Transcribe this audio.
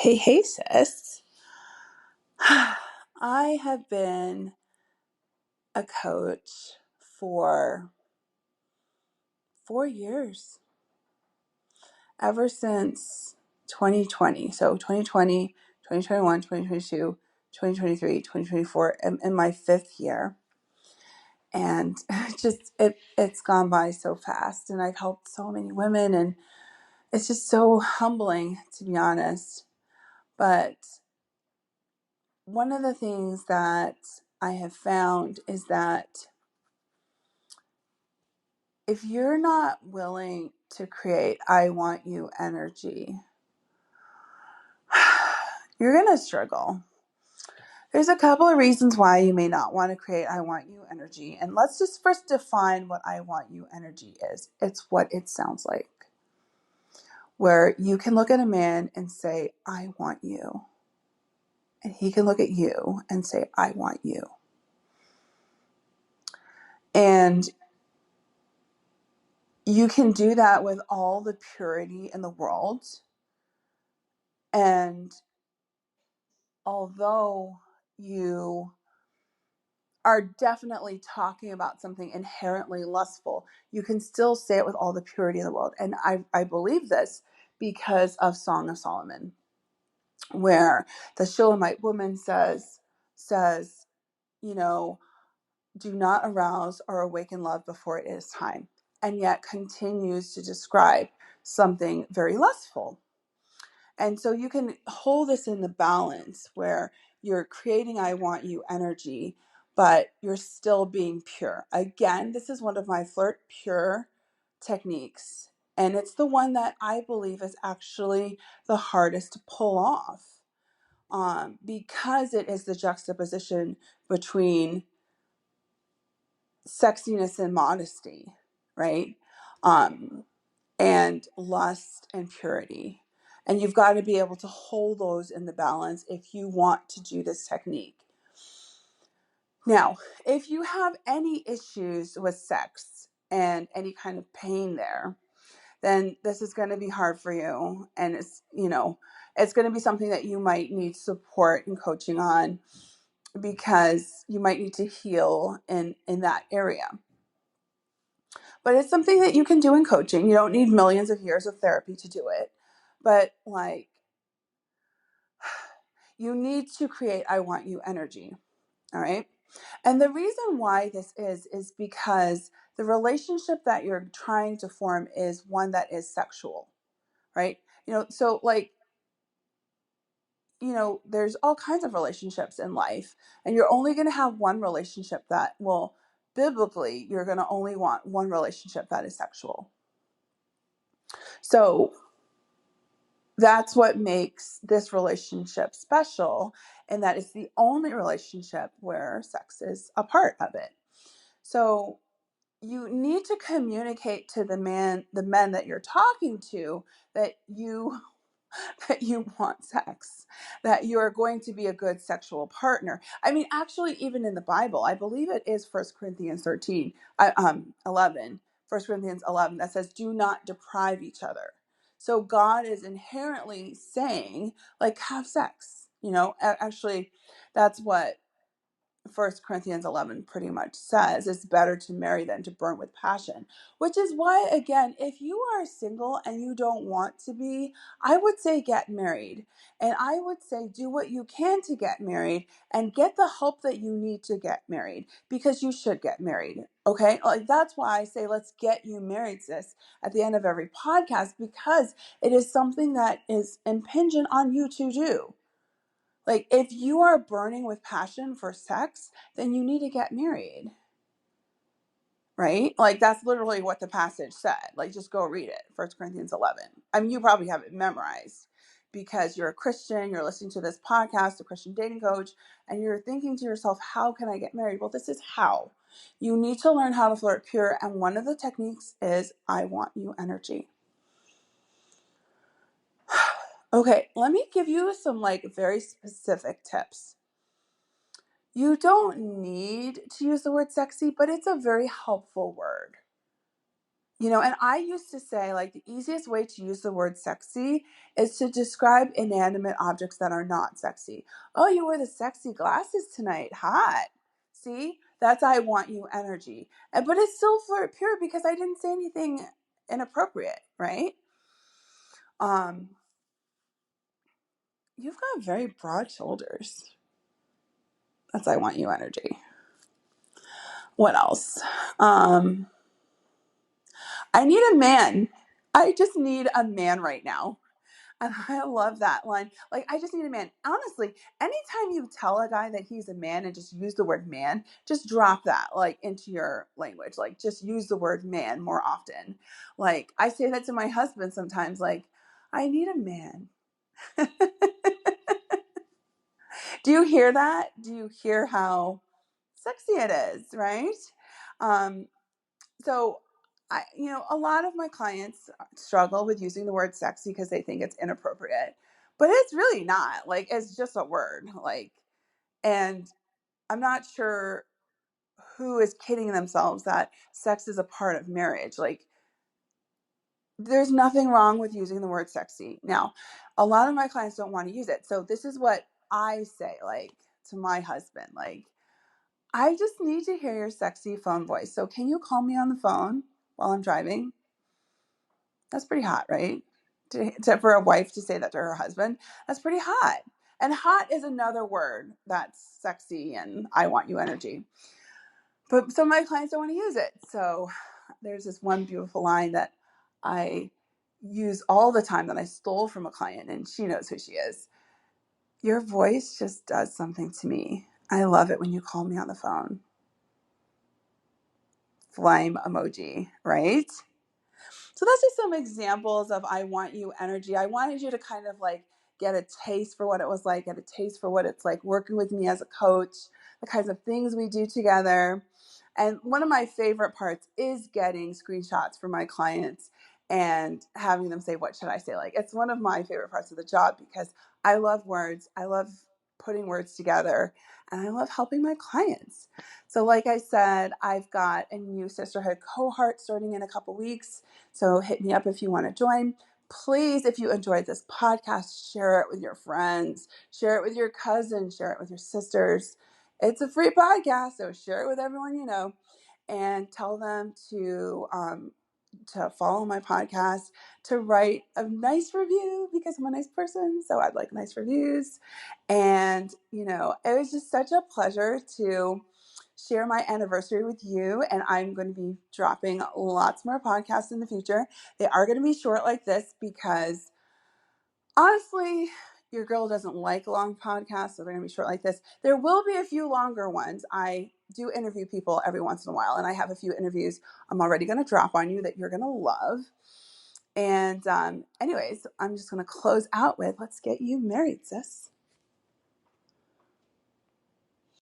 Hey, sis. I have been a coach for 4 years, ever since 2020. So 2020, 2021, 2022, 2023, 2024. I'm in my fifth year. And it's gone by so fast. And I've helped so many women. And it's just so humbling, to be honest. But one of the things that I have found is that if you're not willing to create I want you energy, you're going to struggle. There's a couple of reasons why you may not want to create I want you energy. And let's just first define what I want you energy is. It's what it sounds like. Where you can look at a man and say, I want you. And he can look at you and say, I want you. And you can do that with all the purity in the world. And although you are definitely talking about something inherently lustful, you can still say it with all the purity in the world. And I believe this because of Song of Solomon, where the Shulamite woman says, you know, do not arouse or awaken love before it is time, and yet continues to describe something very lustful. And so you can hold this in the balance where you're creating I want you energy, but you're still being pure. Again, this is one of my flirt pure techniques. And it's the one that I believe is actually the hardest to pull off, because it is the juxtaposition between sexiness and modesty, right? And lust and purity. And you've got to be able to hold those in the balance if you want to do this technique. Now, if you have any issues with sex and any kind of pain there, then this is going to be hard for you. And it's going to be something that you might need support and coaching on, because you might need to heal in that area. But it's something that you can do in coaching. You don't need millions of years of therapy to do it. But you need to create I want you energy. All right. And the reason why this is because the relationship that you're trying to form is one that is sexual, right? There's all kinds of relationships in life, and you're only going to have one relationship that will, biblically, you're going to only want one relationship that is sexual. So that's what makes this relationship special, and that it's the only relationship where sex is a part of it. So you need to communicate to the men that you're talking to that you want sex, that you're going to be a good sexual partner. I mean, actually, even in the Bible, I believe it is 1 Corinthians 11, 1 Corinthians 11, that says, do not deprive each other. So God is inherently saying, have sex. Actually, that's what 1 Corinthians 11 pretty much says. It's better to marry than to burn with passion, which is why, again, if you are single and you don't want to be, I would say get married. And I would say do what you can to get married and get the help that you need to get married, because you should get married. Okay. That's why I say, let's get you married, sis, at the end of every podcast, because it is something that is impingent on you to do. If you are burning with passion for sex, then you need to get married, right? That's literally what the passage said. Just go read it, 1 Corinthians 11. I mean, you probably have it memorized because you're a Christian, you're listening to this podcast, a Christian dating coach, and you're thinking to yourself, how can I get married? Well, this is how. You need to learn how to flirt pure, and one of the techniques is I want you energy. Okay, let me give you some very specific tips. You don't need to use the word sexy, but it's a very helpful word. And I used to say, like, the easiest way to use the word sexy is to describe inanimate objects that are not sexy. Oh, you wore the sexy glasses tonight. Hot. See? That's I want you energy. But it's still flirt pure because I didn't say anything inappropriate, right? Um, you've got very broad shoulders. That's I want you energy. What else? I need a man. I just need a man right now. And I love that line. Like, I just need a man. Honestly, anytime you tell a guy that he's a man and just use the word man, just drop that like into your language. Like, just use the word man more often. Like, I say that to my husband sometimes, like, I need a man. Do you hear that? Do you hear how sexy it is, right? Um, so a lot of my clients struggle with using the word sexy because they think it's inappropriate, but it's really not. Like, it's just a word. Like, and I'm not sure who is kidding themselves that sex is a part of marriage. Like, there's nothing wrong with using the word sexy. Now, a lot of my clients don't want to use it. So this is what I say, like, to my husband, like, I just need to hear your sexy phone voice. So can you call me on the phone while I'm driving? That's pretty hot, right? For a wife to say that to her husband, that's pretty hot. And hot is another word that's sexy and I want you energy. But some of my clients don't want to use it. So there's this one beautiful line that I use all the time that I stole from a client, and she knows who she is. Your voice just does something to me. I love it when you call me on the phone. Flame emoji, right? So that's just some examples of I want you energy. I wanted you to kind of like get a taste for what it was like, get a taste for what it's like working with me as a coach, the kinds of things we do together. And one of my favorite parts is getting screenshots for my clients and having them say, what should I say? Like, it's one of my favorite parts of the job because I love words. I love putting words together and I love helping my clients. So like I said, I've got a new sisterhood cohort starting in a couple weeks. So hit me up if you want to join. Please, if you enjoyed this podcast, share it with your friends, share it with your cousins, share it with your sisters. It's a free podcast, so share it with everyone you know, and tell them to follow my podcast, to write a nice review because I'm a nice person, so I'd like nice reviews. And it was just such a pleasure to share my anniversary with you, and I'm going to be dropping lots more podcasts in the future. They are going to be short like this because honestly, your girl doesn't like long podcasts, so they're going to be short like this. There will be a few longer ones. I do interview people every once in a while, and I have a few interviews I'm already going to drop on you that you're going to love. And anyways, I'm just going to close out with, let's get you married, sis.